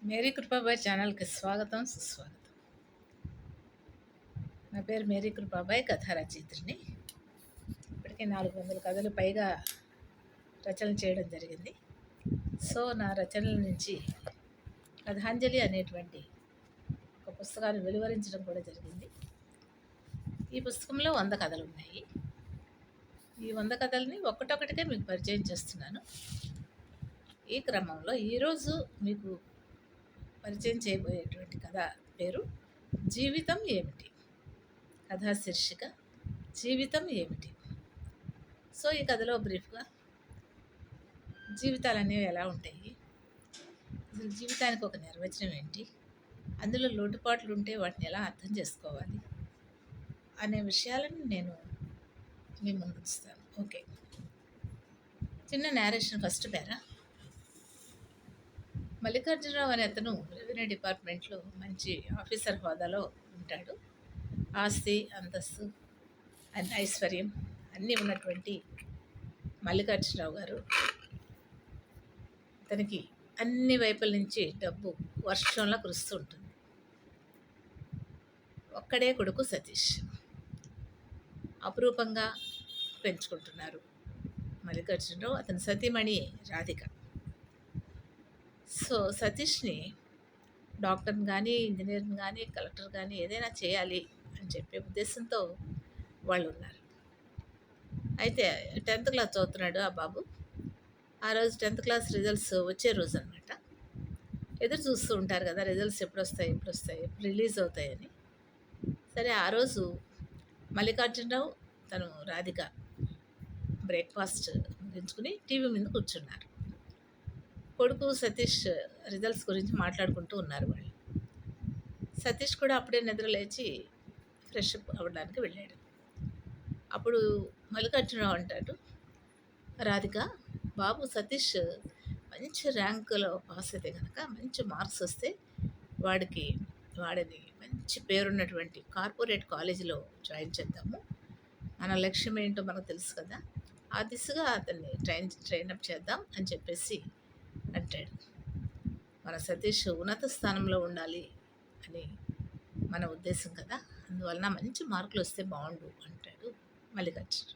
Mary Kripabai ఛానల్కి స్వాగతం సుస్వాగతం. నా పేరు మేరీ కృపాబాయ్, కథా రచయిత్రిని. ఇప్పటికే 400 కథలు పైగా రచన చేయడం జరిగింది. సో నా రచనల నుంచి కథాంజలి అనేటువంటి ఒక పుస్తకాన్ని వెలువరించడం కూడా జరిగింది. ఈ పుస్తకంలో 100 కథలు ఉన్నాయి. ఈ 100 కథల్ని ఒక్కటొక్కటిగా మీకు పరిచయం చేస్తున్నాను. ఈ క్రమంలో ఈరోజు మీకు పరిచయం చేయబోయేటువంటి కథ పేరు జీవితం ఏమిటి. కథా శీర్షిక జీవితం ఏమిటి. సో ఈ కథలో బ్రీఫ్గా జీవితాలు అనేవి ఎలా ఉంటాయి, అసలు జీవితానికి ఒక నిర్వచనం ఏంటి, అందులో లోటుపాట్లు ఉంటే వాటిని ఎలా అర్థం చేసుకోవాలి అనే విషయాలను నేను మీ ముందు ఉంచుతాను. ఓకే, చిన్న నేరేషన్. ఫస్ట్ పేరా. మల్లికార్జునరావు అనే అతను రెవెన్యూ డిపార్ట్మెంట్లో మంచి ఆఫీసర్ హోదాలో ఉంటాడు. ఆస్తి, అంతస్తు, ఐశ్వర్యం అన్నీ ఉన్నటువంటి మల్లికార్జునరావు గారు, అతనికి అన్ని వైపుల నుంచి డబ్బు వర్షంలా కురుస్తూ ఉంటుంది. ఒక్కడే కొడుకు సతీష్. అపురూపంగా పెంచుకుంటున్నారు మల్లికార్జునరావు, అతని సతీమణి రాధిక. సో సతీష్ని డాక్టర్ని కానీ, ఇంజనీర్ని కానీ, కలెక్టర్ కానీ ఏదైనా చేయాలి అని చెప్పే ఉద్దేశంతో వాళ్ళు ఉన్నారు. అయితే 10th క్లాస్ చదువుతున్నాడు ఆ బాబు. ఆ రోజు 10th క్లాస్ రిజల్ట్స్ వచ్చే రోజు అనమాట. ఎదురు చూస్తూ ఉంటారు కదా, రిజల్ట్స్ ఎప్పుడు వస్తాయి ఎప్పుడు రిలీజ్ అవుతాయని. సరే, ఆ రోజు మల్లికార్జునరావు తను రాధిక బ్రేక్ఫాస్ట్ ముగించుకుని టీవీ మీద కూర్చున్నారు. కొడుకు సతీష్ రిజల్ట్స్ గురించి మాట్లాడుకుంటూ ఉన్నారు వాళ్ళు. సతీష్ కూడా అప్పుడే నిద్ర లేచి ఫ్రెష్ అప్ అవ్వడానికి వెళ్ళాడు. అప్పుడు మల్లికార్జునరావు అంటాడు, రాధిక, బాబు సతీష్ మంచి ర్యాంకులో పాస్ అయితే కనుక, మంచి మార్క్స్ వస్తే వాడిని మంచి పేరున్నటువంటి కార్పొరేట్ కాలేజీలో జాయిన్ చేద్దాము. మన లక్ష్యం ఏంటో మనకు తెలుసు కదా, ఆ దిశగా అతన్ని ట్రైనప్ చేద్దాం అని చెప్పేసి అంటాడు. మన సతీష్ ఉన్నత స్థానంలో ఉండాలి అని మన ఉద్దేశం కదా, అందువలన మంచి మార్కులు వస్తే బాగుండు అంటాడు మల్లికార్జున.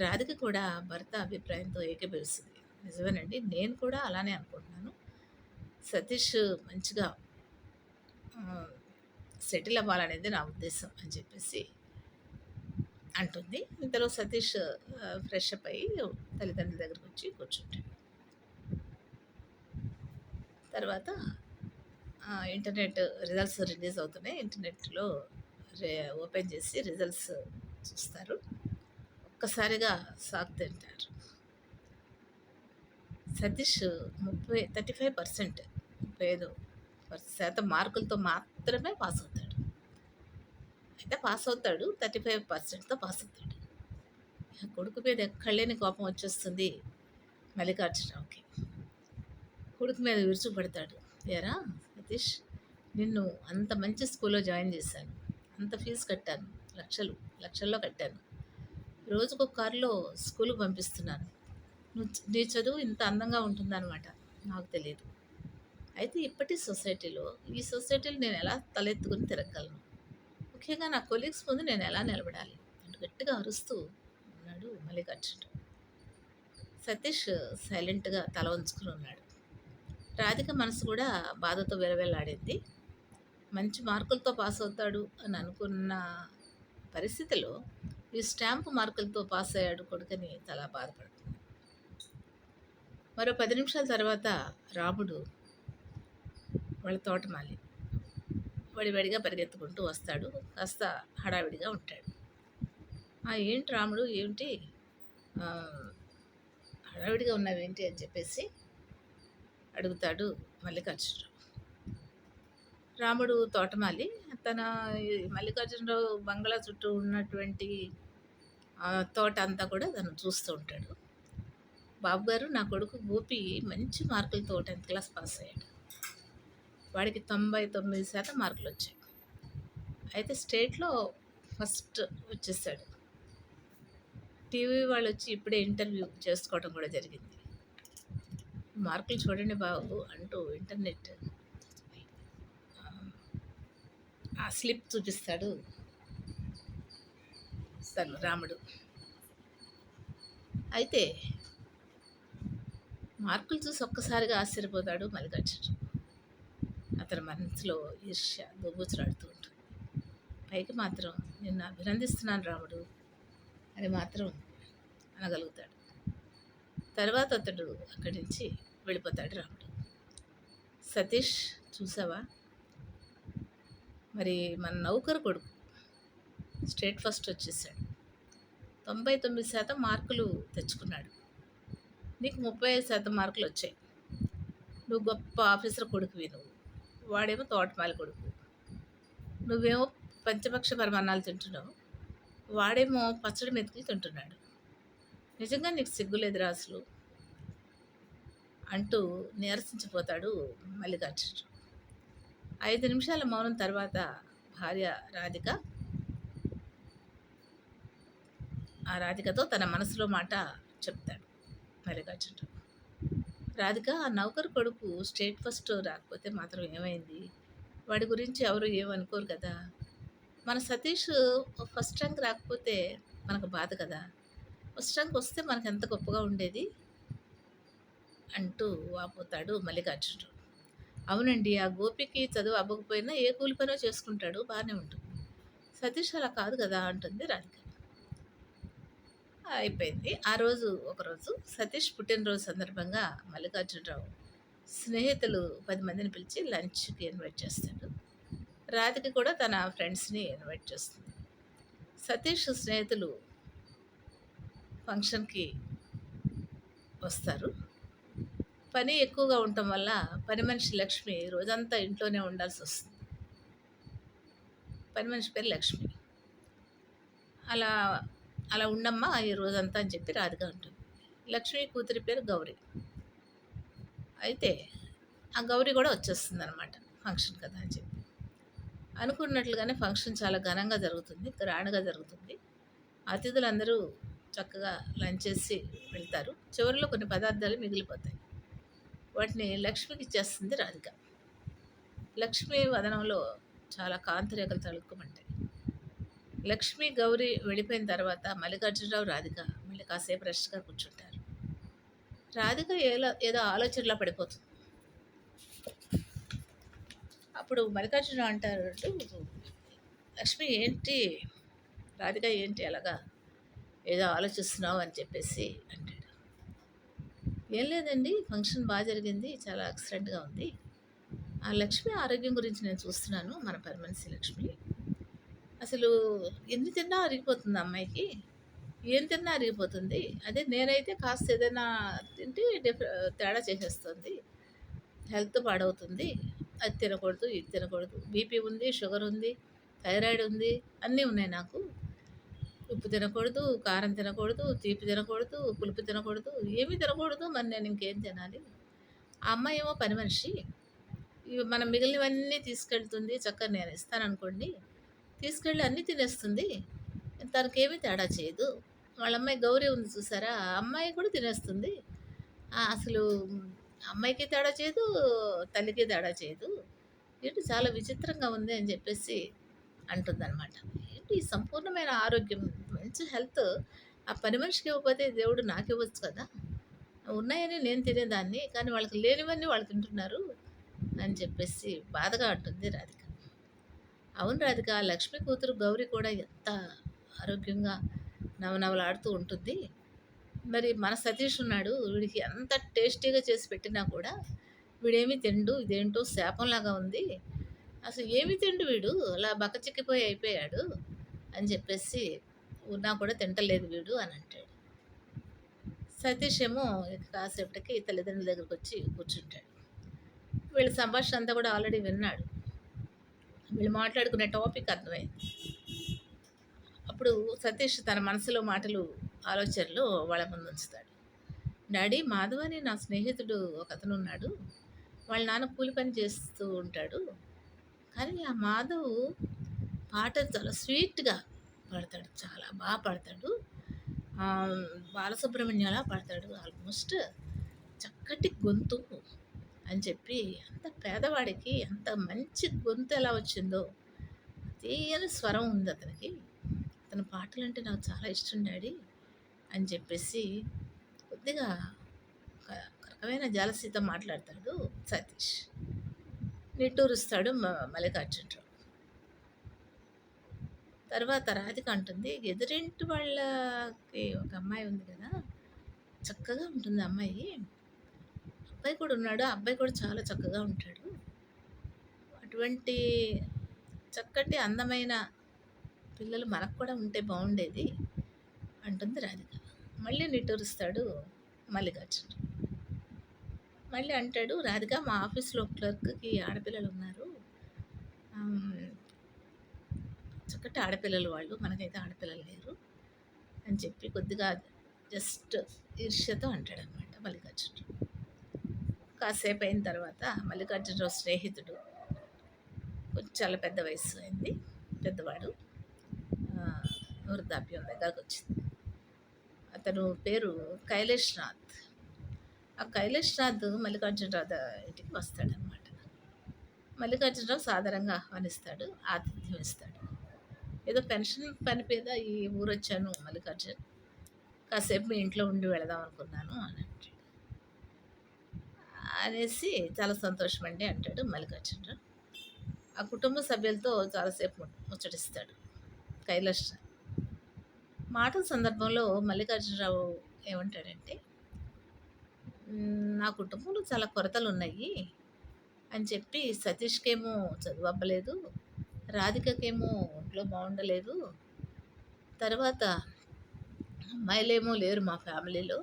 రాధిక కూడా భర్త అభిప్రాయంతో ఏకీభవిస్తుంది. నిజమేనండి, నేను కూడా అలానే అనుకుంటున్నాను. సతీష్ మంచిగా సెటిల్ అవ్వాలనేది నా ఉద్దేశం అని చెప్పేసి అంటుంది. ఇంతలో సతీష్ ఫ్రెష్ అప్ అయ్యి తల్లిదండ్రుల దగ్గరకు వచ్చి కూర్చుంటాడు. తర్వాత ఇంటర్నెట్ రిజల్ట్స్ రిలీజ్ అవుతున్నాయి. ఇంటర్నెట్లో ఓపెన్ చేసి రిజల్ట్స్ చూస్తారు. ఒక్కసారిగా షాక్ తింటారు. సతీష్ 35% మార్కులతో మాత్రమే పాస్ అవుతాడు. అయితే పాస్ అవుతాడు, 35%తో పాస్ అవుతాడు. కొడుకు మీద ఎక్కడలేని కోపం వచ్చేస్తుంది మల్లికార్జునరావుకి. కొడుకు మీద విరుచుకుపడతాడు. ఏరా సతీష్, నిన్ను అంత మంచి స్కూల్లో జాయిన్ చేశాను, అంత ఫీజు కట్టాను, లక్షల్లో కట్టాను, రోజుకొక కారులో స్కూల్కి పంపిస్తున్నాను. నీ చదువు ఇంత అందంగా ఉంటుందన్నమాట నాకు తెలియదు. అయితే ఈ సొసైటీలో నేను ఎలా తలెత్తుకుని తిరగలను, ముఖ్యంగా నా కొలీగ్స్ ముందు నేను ఎలా నిలబడాలి అని గట్టిగా అరుస్తూ ఉన్నాడు మల్లికార్జున. సతీష్ సైలెంట్గా తల ఉంచుకుని ఉన్నాడు. రాధిక మనసు కూడా బాధతో విలవిల్లాడింది. మంచి మార్కులతో పాస్ అవుతాడు అని అనుకున్న పరిస్థితిలో ఈ స్టాంపు మార్కులతో పాస్ అయ్యాడు కొడుకని చాలా బాధపడుతుంది. మరో 10 నిమిషాల తర్వాత రాముడు వాళ్ళ తోటమాలి వడివడిగా పరిగెత్తుకుంటూ వస్తాడు. కాస్త హడావిడిగా ఉంటాడు. ఏంటి రాముడు, ఏమిటి హడావిడిగా ఉన్నావేంటి అని చెప్పేసి అడుగుతాడు మల్లికార్జునరావు. రాముడు తోటమాలి తన మల్లికార్జునరావు బంగ్లా చుట్టూ ఉన్నటువంటి తోట అంతా కూడా తను చూస్తూ ఉంటాడు. బాబు గారు, నా కొడుకు గోపి మంచి మార్కులతో 10th క్లాస్ పాస్ అయ్యాడు. వాడికి 99% మార్కులు వచ్చాయి. అయితే స్టేట్లో ఫస్ట్ వచ్చేసాడు. టీవీ వాళ్ళు వచ్చి ఇప్పుడే ఇంటర్వ్యూ చేసుకోవడం కూడా జరిగింది. మార్కులు చూడండి బాబు అంటూ ఇంటర్నెట్ ఆ స్లిప్ చూపిస్తాడు తను రాముడు. అయితే మార్కులు చూసి ఒక్కసారిగా ఆశ్చర్యపోతాడు మల్లికార్జునుడు. అతని మనసులో ఈర్ష్య దొబూచులాడుతూ ఉంటుంది. పైకి మాత్రం నిన్ను అభినందిస్తున్నాను రాముడు అని మాత్రం అనగలుగుతాడు. తర్వాత అతడు అక్కడి నుంచి వెళ్ళిపోతాడు రాముడు. సతీష్ చూసావా, మరి మన నౌకరు కొడుకు స్టేట్ ఫస్ట్ వచ్చేసాడు. 99% మార్కులు తెచ్చుకున్నాడు. నీకు 35% మార్కులు వచ్చాయి. నువ్వు గొప్ప ఆఫీసర్ కొడుకువి నువ్వు. వాడేమో తోటమాలి కొడుకు. నువ్వేమో పంచపక్ష పరమాన్నాలు తింటున్నావు. వాడేమో పచ్చడి మెతుకులు తింటున్నాడు. నిజంగా నీకు సిగ్గులేదురా అసలు అంటూ నీరసించిపోతాడు మల్లికార్జునుడు. 5 నిమిషాల మౌనం తర్వాత భార్య రాధిక ఆ రాధికతో తన మనసులో మాట చెప్తాడు మల్లికార్జునుడు. రాధిక, ఆ నౌకరు కొడుకు స్టేట్ ఫస్ట్ రాకపోతే మాత్రం ఏమైంది? వాడి గురించి ఎవరు ఏమనుకోరు కదా. మన సతీష్ ఫస్ట్ ర్యాంక్ రాకపోతే మనకు బాధ కదా. ఫస్ట్ ర్యాంక్ వస్తే మనకు ఎంత గొప్పగా ఉండేది అంటూ వాపోతాడు మల్లికార్జునుడు. అవునండి, ఆ గోపికి చదువు అవ్వకపోయినా ఏ కూలి పనో చేసుకుంటాడు, బాగానే ఉంటుంది. సతీష్ అలా కాదు కదా అంటుంది రాధిక. అయిపోయింది. ఆ రోజు ఒకరోజు సతీష్ పుట్టినరోజు సందర్భంగా మల్లికార్జునరావు స్నేహితులు 10 మందిని పిలిచి లంచ్కి ఇన్వైట్ చేస్తాడు. రాధిక కూడా తన ఫ్రెండ్స్ని ఇన్వైట్ చేస్తుంది. సతీష్ స్నేహితులు ఫంక్షన్కి వస్తారు. పని ఎక్కువగా ఉండటం వల్ల పని మనిషి లక్ష్మి రోజంతా ఇంట్లోనే ఉండాల్సి వస్తుంది. పని మనిషి పేరు లక్ష్మి. అలా అలా ఉండమ్మా ఈ రోజంతా అని చెప్పి రాధిక ఉంటుంది. లక్ష్మి కూతురి పేరు గౌరీ. అయితే ఆ గౌరీ కూడా వచ్చేస్తుంది అనమాట ఫంక్షన్ కదా అని చెప్పి. అనుకున్నట్లుగానే ఫంక్షన్ చాలా ఘనంగా జరుగుతుంది, గ్రాండ్గా జరుగుతుంది. అతిథులందరూ చక్కగా లంచ్ చేసి వెళ్తారు. చివరిలో కొన్ని పదార్థాలు మిగిలిపోతాయి. వాటిని లక్ష్మికి ఇచ్చేస్తుంది రాధిక. లక్ష్మి వదనంలో చాలా కాంతిరేఖలు తలుక్కుమంటాయి. లక్ష్మి గౌరీ వెళ్ళిపోయిన తర్వాత మల్లికార్జునరావు రాధిక మళ్ళీ కాసేపు రెస్ట్గా కూర్చుంటారు. రాధిక ఏదో ఆలోచనలో పడిపోతుంది. అప్పుడు మల్లికార్జునరావు అంటారు, లక్ష్మి ఏంటి, రాధిక ఏంటి అలాగా ఏదో ఆలోచిస్తున్నావు అని చెప్పేసి అంటాడు. ఏం లేదండి, ఫంక్షన్ బాగా జరిగింది, చాలా ఎక్సలెంట్గా ఉంది. ఆ లక్ష్మి ఆరోగ్యం గురించి నేను చూస్తున్నాను. మన పరమనిషి లక్ష్మి అసలు ఎన్ని తిన్నా అరిగిపోతుంది అమ్మాయికి. ఏం తిన్నా అరిగిపోతుంది. అదే నేనైతే కాస్త ఏదైనా తింటే తేడా చేసేస్తుంది, హెల్త్ పాడవుతుంది. అది తినకూడదు, ఇది తినకూడదు, బీపీ ఉంది, షుగర్ ఉంది, థైరాయిడ్ ఉంది, అన్నీ ఉన్నాయి నాకు. ఉప్పు తినకూడదు, కారం తినకూడదు, తీపి తినకూడదు, పులుపు తినకూడదు, ఏమీ తినకూడదు. మరి నేను ఇంకేం తినాలి? ఆ అమ్మాయి ఏమో పని మనిషి, ఇవి మనం మిగిలినవన్నీ తీసుకెళ్తుంది. చక్కగా నేను ఇస్తాననుకోండి, తీసుకెళ్ళి అన్నీ తినేస్తుంది. తనకేమీ తేడా చేయదు. వాళ్ళ అమ్మాయి గౌరీ ఉంది చూసారా, ఆ అమ్మాయి కూడా తినేస్తుంది. అసలు అమ్మాయికి తేడా చేయదు, తల్లికి తేడా చేయదు. ఏంటి చాలా విచిత్రంగా ఉంది అని చెప్పేసి అంటుందన్నమాట. ఏంటి ఈ సంపూర్ణమైన ఆరోగ్యం, మంచి హెల్త్ ఆ పని మనిషికి ఇవ్వకపోతే దేవుడు నాకు ఇవ్వచ్చు కదా. ఉన్నాయని నేను తినేదాన్ని, కానీ వాళ్ళకి లేనివన్నీ వాళ్ళు తింటున్నారు అని చెప్పేసి బాధగా అంటుంది రాధిక. అవును రాధిక, లక్ష్మి కూతురు గౌరీ కూడా ఎంత ఆరోగ్యంగా నవనవలాడుతూ ఉంటుంది. మరి మన సతీష్ ఉన్నాడు, వీడికి ఎంత టేస్టీగా చేసి పెట్టినా కూడా వీడేమీ తిండు. ఇదేంటో శాపంలాగా ఉంది. అసలు ఏమి తిండు వీడు, అలా బక్కచిక్కిపోయి అయిపోయాడు అని చెప్పేసి ఉన్నా కూడా తింటలేదు వీడు అని అంటాడు. సతీష్ ఏమో కాసేపటికి తల్లిదండ్రుల దగ్గరకు వచ్చి కూర్చుంటాడు. వీళ్ళ సంభాషణ అంతా కూడా ఆల్రెడీ విన్నాడు. వీళ్ళు మాట్లాడుకునే టాపిక్ అర్థమైంది. అప్పుడు సతీష్ తన మనసులో మాటలు, ఆలోచనలు వాళ్ళ ముందు ఉంచుతాడు. డాడీ, మాధవ్ అని నా స్నేహితుడు ఒకతను ఉన్నాడు. వాళ్ళ నాన్న కూలి పని చేస్తూ ఉంటాడు. కానీ ఆ మాధవ్ పాట చాలా స్వీట్గా పాడతాడు, చాలా బాగా పాడతాడు. బాలసుబ్రహ్మణ్యంలా పాడతాడు. ఆల్మోస్ట్ చక్కటి గొంతు అని చెప్పి, అంత పేదవాడికి అంత మంచి గొంతు ఎలా వచ్చిందో తీయని స్వరం ఉంది అతనికి. అతని పాటలంటే నాకు చాలా ఇష్టం డాడీ అని చెప్పేసి కొద్దిగా ఒక రకమైన జాలసీతో మాట్లాడతాడు సతీష్. నిట్టూరుస్తాడు మల్లికార్జునరావు. తర్వాత రాధిక అంటుంది, ఎదురింటి వాళ్ళకి ఒక అమ్మాయి ఉంది కదా, చక్కగా ఉంటుంది అమ్మాయి. అబ్బాయి కూడా ఉన్నాడు, ఆ అబ్బాయి కూడా చాలా చక్కగా ఉంటాడు. అటువంటి చక్కటి అందమైన పిల్లలు మనకు కూడా ఉంటే బాగుండేది అంటుంది రాధిక. మళ్ళీ నిట్టూరుస్తాడు మల్లికార్జున. మళ్ళీ అంటాడు, రాధిక మా ఆఫీస్లో క్లర్క్కి ఆడపిల్లలు ఉన్నారు, చక్కటి ఆడపిల్లలు వాళ్ళు, మనకైతే ఆడపిల్లలు లేరు అని చెప్పి కొద్దిగా జస్ట్ ఈర్ష్యతో అంటాడనమాట మల్లికార్జునరావు. కాసేపు అయిన తర్వాత మల్లికార్జునరావు స్నేహితుడు, కొంచెం చాలా పెద్ద వయసు అయింది, పెద్దవాడు, వృద్ధాప్యం దగ్గరకు వచ్చింది. అతను పేరు కైలేష్ నాథ్. ఆ కైలేష్ నాథ్ మల్లికార్జునరావు ఇంటికి వస్తాడనమాట. మల్లికార్జునరావు సాధారణంగా ఆహ్వానిస్తాడు, ఆతిథ్యం ఇస్తాడు. ఏదో పెన్షన్ పని మీద ఈ ఊరు వచ్చాను మల్లికార్జున్, కాసేపు మీ ఇంట్లో ఉండి వెళదాం అనుకున్నాను అని అంటాడు. అనేసి చాలా సంతోషం అండి అంటాడు మల్లికార్జునరావు. ఆ కుటుంబ సభ్యులతో చాలాసేపు ముచ్చటిస్తాడు కైలాష్. మాటల సందర్భంలో మల్లికార్జునరావు ఏమంటాడంటే, నా కుటుంబంలో చాలా కొరతలు ఉన్నాయి అని చెప్పి, సతీష్కేమో చదువు అవ్వలేదు, రాధికకేమో ఒంట్లో బాగుండలేదు, తర్వాత అమ్మాయిలేమో లేరు మా ఫ్యామిలీలో,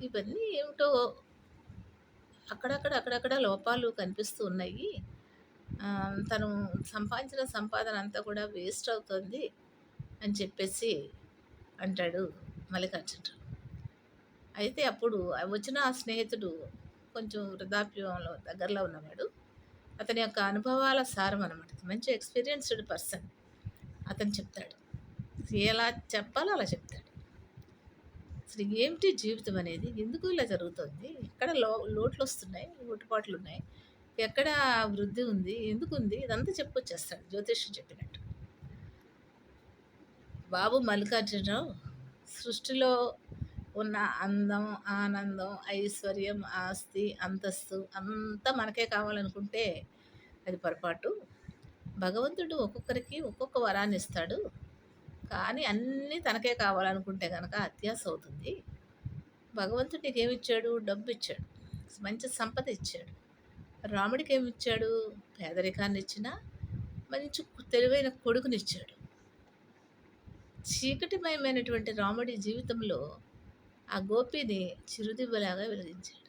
ఇవన్నీ ఏమిటో అక్కడక్కడ లోపాలు కనిపిస్తూ ఉన్నాయి, తను సంపాదించిన సంపాదన అంతా కూడా వేస్ట్ అవుతుంది అని చెప్పేసి అంటాడు మల్లికార్జునరావు. అయితే అప్పుడు వచ్చిన ఆ స్నేహితుడు కొంచెం వృద్ధాప్యంలో దగ్గరలో ఉన్నవాడు. అతని యొక్క అనుభవాల సారం అనమాట, మంచి ఎక్స్పీరియన్స్డ్ పర్సన్. అతను చెప్తాడు, ఎలా చెప్పాలో అలా చెప్తాడు. అసలు ఏమిటి జీవితం అనేది, ఎందుకు ఇలా జరుగుతుంది, ఎక్కడ లోట్లు వస్తున్నాయి, లోటుపాట్లు ఉన్నాయి, ఎక్కడ వృద్ధి ఉంది, ఎందుకు ఉంది, ఇదంతా చెప్పొచ్చేస్తాడు జ్యోతిష్యం చెప్పినట్టు. బాబు మల్లికార్జునరావు సృష్టిలో ఉన్న అందం, ఆనందం, ఐశ్వర్యం, ఆస్తి, అంతస్తు అంతా మనకే కావాలనుకుంటే అది పొరపాటు. భగవంతుడు ఒక్కొక్కరికి ఒక్కొక్క వరాన్ని ఇస్తాడు, కానీ అన్నీ తనకే కావాలనుకుంటే కనుక అత్యాశ అవుతుంది. భగవంతుడు నీకు ఏమిచ్చాడు? డబ్బు ఇచ్చాడు, మంచి సంపద ఇచ్చాడు. రాముడికి ఏమిచ్చాడు? పేదరికాన్ని ఇచ్చిన మంచి తెలివైన కొడుకునిచ్చాడు. చీకటిమయమైనటువంటి రాముడి జీవితంలో ఆ గోపిని చిరుదివ్వలాగా వెలిగించాడు.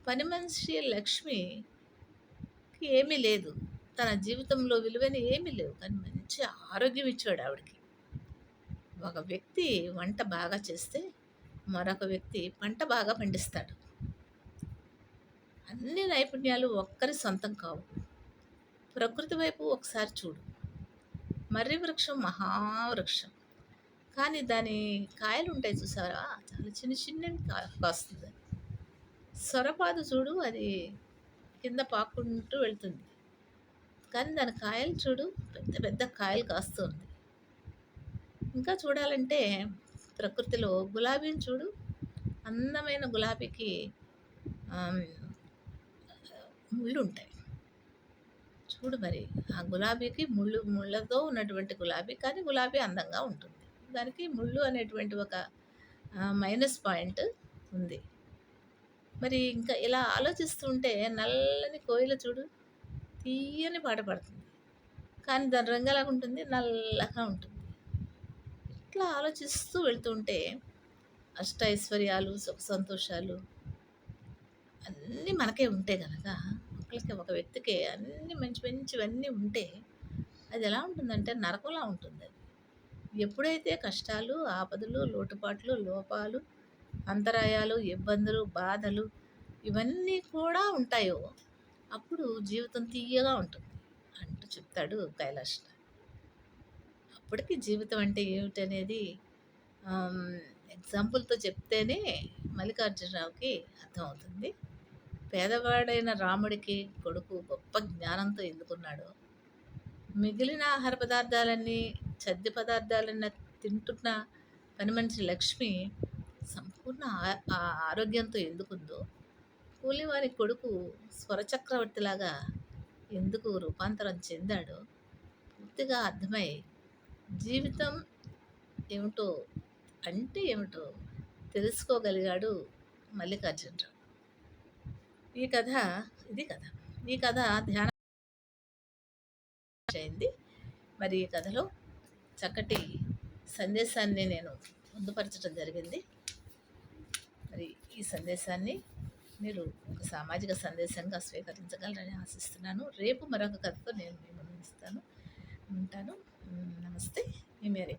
పని మనిషి లక్ష్మికి ఏమీ లేదు, తన జీవితంలో విలువైన ఏమీ లేవు, కానీ మంచి ఆరోగ్యం ఇచ్చాడు ఆవిడకి. ఒక వ్యక్తి వంట బాగా చేస్తే మరొక వ్యక్తి పంట బాగా పండిస్తాడు. అన్ని నైపుణ్యాలు ఒక్కరి సొంతం కావు. ప్రకృతి వైపు ఒకసారి చూడు, మర్రి వృక్షం మహావృక్షం, కానీ దాని కాయలు ఉంటాయి చూసారా, చాలా చిన్న చిన్న కాస్తుంది. సొరపాదు చూడు, అది కింద పాక్కుంటూ వెళ్తుంది, కానీ దాని కాయలు చూడు, పెద్ద పెద్ద కాయలు కాస్తుంది. ఇంకా చూడాలంటే ప్రకృతిలో గులాబీని చూడు, అందమైన గులాబీకి ముళ్ళు ఉంటాయి చూడు. మరి ఆ గులాబీకి ముళ్ళతో ఉన్నటువంటి గులాబీ, కానీ గులాబీ అందంగా ఉంటుంది, దానికి ముళ్ళు అనేటువంటి ఒక మైనస్ పాయింట్ ఉంది. మరి ఇంకా ఇలా ఆలోచిస్తుంటే నల్లని కోయిల చూడు, తీయని పాట పడుతుంది, కానీ దాని రంగు ఎలాగ ఉంటుంది? నల్లగా ఉంటుంది. ఇట్లా ఆలోచిస్తూ వెళ్తుంటే అష్టైశ్వర్యాలు, సుఖ సంతోషాలు అన్నీ మనకే ఉంటే కనుక, ఒక వ్యక్తికి అన్నీ మంచి మంచివన్నీ ఉంటే అది ఎలా ఉంటుందంటే నరకంలా ఉంటుంది. అది ఎప్పుడైతే కష్టాలు, ఆపదలు, లోటుపాట్లు, లోపాలు, అంతరాయాలు, ఇబ్బందులు, బాధలు ఇవన్నీ కూడా ఉంటాయో అప్పుడు జీవితం తీయగా ఉంటుంది అంటూ చెప్తాడు కైలాష్. అప్పటికి జీవితం అంటే ఏమిటనేది ఎగ్జాంపుల్తో చెప్తేనే మల్లికార్జునరావుకి అర్థమవుతుంది. పేదవాడైన రాముడికి కొడుకు గొప్ప జ్ఞానంతో ఎందుకున్నాడో, మిగిలిన ఆహార పదార్థాలన్నీ, చద్ది పదార్థాలన్నా తింటున్న పని మనిషి లక్ష్మి సంపూర్ణ ఆరోగ్యంతో ఎందుకుందో, కూలివాని కొడుకు స్వరచక్రవర్తిలాగా ఎందుకు రూపాంతరం చెందాడో పూర్తిగా అర్థమై జీవితం ఏమిటో, అంటే ఏమిటో తెలుసుకోగలిగాడు మల్లికార్జునరావు. ఈ కథ ఇది కథ. ఈ కథ ధ్యాన అయింది. మరి ఈ కథలో చక్కటి సందేశాన్ని నేను పొందుపరచడం జరిగింది. మరి ఈ సందేశాన్ని మీరు ఒక సామాజిక సందేశంగా స్వీకరించగలరని ఆశిస్తున్నాను. రేపు మరొక కథతో నేను మీ ముందు ఉంటాను. నమస్తే, మీ మేరీ.